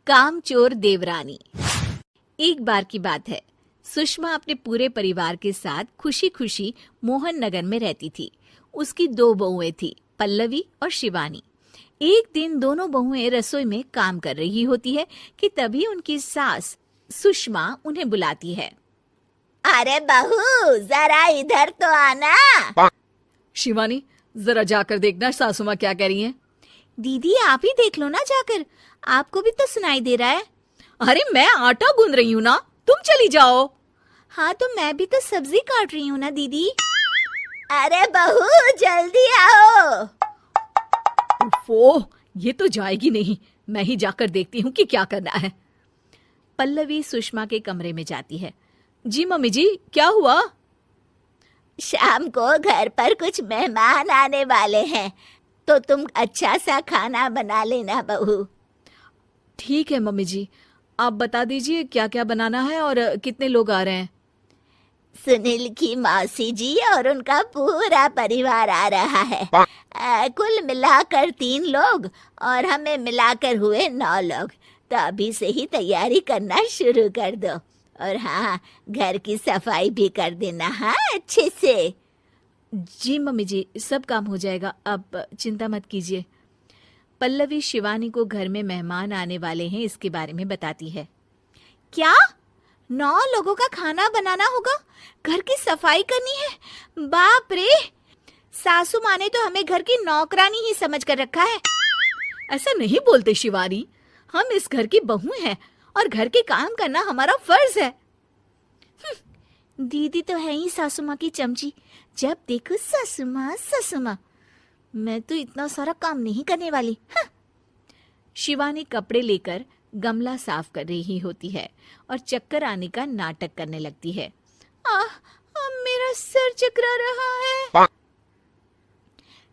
कामचोर देवरानी। एक बार की बात है, सुषमा अपने पूरे परिवार के साथ खुशी खुशी मोहन नगर में रहती थी। उसकी 2 बहुएं थी, पल्लवी और शिवानी। एक दिन दोनों बहुएं रसोई में काम कर रही होती है कि तभी उनकी सास सुषमा उन्हें बुलाती है। अरे बहू, जरा इधर तो आना। शिवानी, जरा जाकर देखना सासू माँ क्या कह रही हैं। दीदी, आप ही देख लो ना जाकर, आपको भी तो सुनाई दे रहा है। अरे मैं आटा गूंद रही हूँ ना, तुम चली जाओ। हाँ, तो मैं भी तो सब्जी काट रही हूँ ना दीदी। अरे बहू, जल्दी आओ। ओह, ये तो जाएगी नहीं, मैं ही जाकर देखती हूँ कि क्या करना है। पल्लवी सुषमा के कमरे में जाती है। जी मम्मी जी, क्या हुआ? शाम को घर पर कुछ मेहमान आने वाले हैं, तो तुम अच्छा सा खाना बना लेना बहू। ठीक है मम्मी जी, आप बता दीजिए क्या क्या बनाना है और कितने लोग आ रहे हैं। सुनील की मौसी जी और उनका पूरा परिवार आ रहा है। कुल मिलाकर 3 लोग और हमें मिलाकर हुए 9 लोग। तो अभी से ही तैयारी करना शुरू कर दो। और हाँ, घर की सफाई भी कर देना, हाँ, अच्छे से। जी मम्मी जी, सब काम हो जाएगा, आप चिंता मत कीजिए। पल्लवी शिवानी को घर में मेहमान आने वाले हैं इसके बारे में बताती है। क्या? 9 लोगों का खाना बनाना होगा, घर की सफाई करनी है? बाप रे, सासू माँ ने तो हमें घर की नौकरानी ही समझ कर रखा है। ऐसा नहीं बोलते शिवानी, हम इस घर की बहू हैं और घर के काम करना हमारा फर्ज है। दीदी तो है ही सासू माँ की चमची, जब देखो सासू माँ सासू माँ। मैं तो इतना सारा काम नहीं करने वाली। शिवानी कपड़े लेकर गमला साफ कर रही होती है और चक्कर आने का नाटक करने लगती है। मेरा सर चकरा रहा है।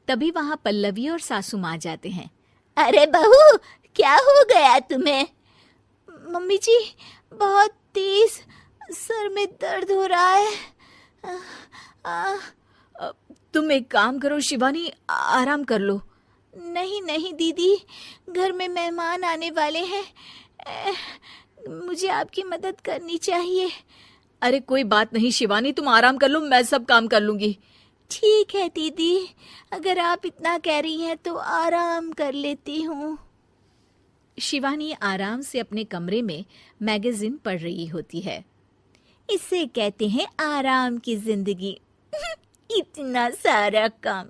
तभी वहां पल्लवी और सासू माँ जाते हैं। अरे बहू, क्या हो गया तुम्हें? मम्मी जी, बहुत तेज सर में दर्द हो रहा है। तुम एक काम करो शिवानी, आराम कर लो। नहीं नहीं दीदी, घर में मेहमान आने वाले हैं, मुझे आपकी मदद करनी चाहिए। अरे कोई बात नहीं शिवानी, तुम आराम कर लो, मैं सब काम कर लूंगी। ठीक है दीदी, अगर आप इतना कह रही हैं तो आराम कर लेती हूँ। शिवानी आराम से अपने कमरे में मैगजीन पढ़ रही होती है। इसे कहते हैं आराम की जिंदगी। इतना सारा काम।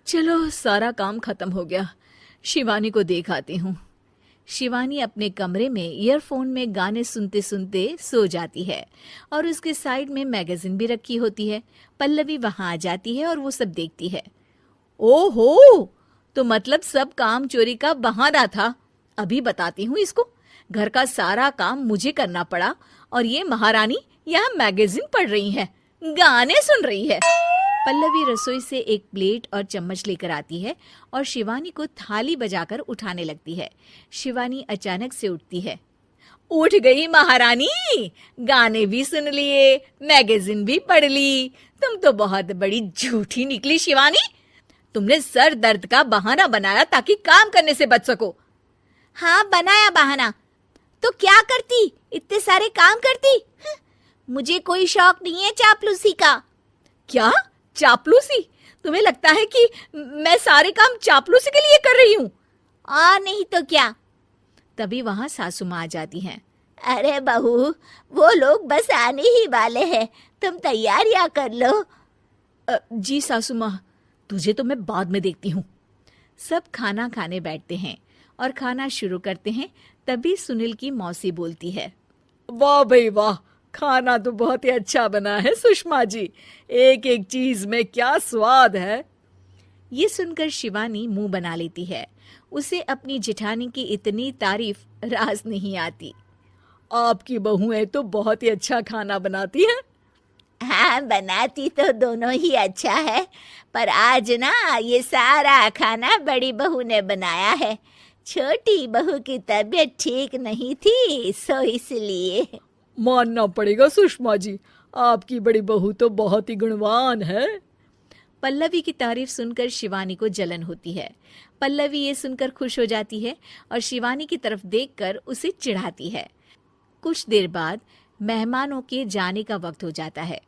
चलो, सारा काम खत्म हो गया, शिवानी को देख आती हूँ। शिवानी अपने कमरे में ईयरफोन में गाने सुनते सुनते सो जाती है और उसके साइड में मैगजीन भी रखी होती है। पल्लवी वहां आ जाती है और वो सब देखती है। ओहो, तो मतलब सब काम चोरी का बहाना था। अभी बताती हूँ इसको। घर का सारा काम मुझे करना पड़ा और ये महारानी यहाँ मैगजीन पढ़ रही है, गाने सुन रही है। पल्लवी रसोई से एक प्लेट और चम्मच लेकर आती है और शिवानी को थाली बजाकर उठाने लगती है। शिवानी अचानक से उठती है। उठ गई महारानी, गाने भी सुन लिए, मैगजीन भी पढ़ ली। तुम तो बहुत बड़ी झूठी निकली शिवानी। तुमने सर दर्द का बहाना बनाया ताकि काम करने से बच सको। हाँ, बनाया बहाना, तो क्या करती, इतने सारे काम करती। मुझे कोई शौक नहीं है चापलूसी का। क्या चापलूसी? तुम्हें लगता है कि मैं सारे काम चापलूसी के लिए कर रही हूँ? और नहीं तो क्या। तभी वहां सासू माँ आ जाती हैं। अरे बहू, वो लोग बस आने ही वाले हैं, तुम तैयारियां कर लो। जी सासू माँ, तुझे तो मैं बाद में देखती हूँ। सब खाना खाने बैठते हैं और खाना शुरू करते हैं। तभी सुनील की मौसी बोलती है। वाह भाई वाह, खाना तो बहुत ही अच्छा बना है सुषमा जी, एक एक चीज में क्या स्वाद है। ये सुनकर शिवानी मुंह बना लेती है। उसे अपनी जेठानी की इतनी तारीफ रास नहीं आती। आपकी बहुएं तो बहुत ही अच्छा खाना बनाती हैं। हाँ, बनाती तो दोनों ही अच्छा है, पर आज ना ये सारा खाना बड़ी बहू ने बनाया है। छोटी बहू की तबीयत ठीक नहीं थी, सो इसलिए। मानना पड़ेगा सुषमा जी, आपकी बड़ी बहू तो बहुत ही गुणवान है। पल्लवी की तारीफ सुनकर शिवानी को जलन होती है। पल्लवी ये सुनकर खुश हो जाती है और शिवानी की तरफ देखकर उसे चिढ़ाती है। कुछ देर बाद मेहमानों के जाने का वक्त हो जाता है।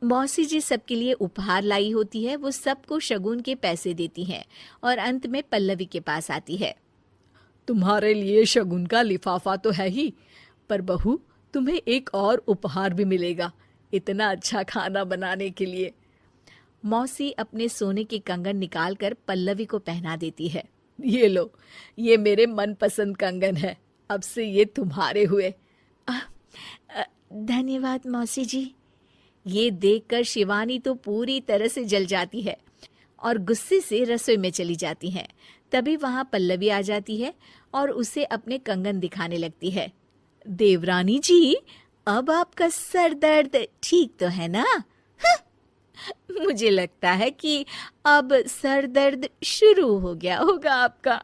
मौसी जी सबके लिए उपहार लाई होती है। वो सबको शगुन के पैसे देती हैं और अंत में पल्लवी के पास आती है। तुम्हारे लिए शगुन का लिफाफा तो है ही, पर बहू तुम्हें एक और उपहार भी मिलेगा इतना अच्छा खाना बनाने के लिए। मौसी अपने सोने के कंगन निकालकर पल्लवी को पहना देती है। ये लो, ये मेरे मनपसंद कंगन है, अब से ये तुम्हारे हुए। धन्यवाद मौसी जी। ये देखकर शिवानी तो पूरी तरह से जल जाती है और गुस्से से रसोई में चली जाती है। तभी वहां पल्लवी आ जाती है और उसे अपने कंगन दिखाने लगती है। देवरानी जी, अब आपका सर दर्द ठीक तो है ना? मुझे लगता है कि अब सर दर्द शुरू हो गया होगा आपका।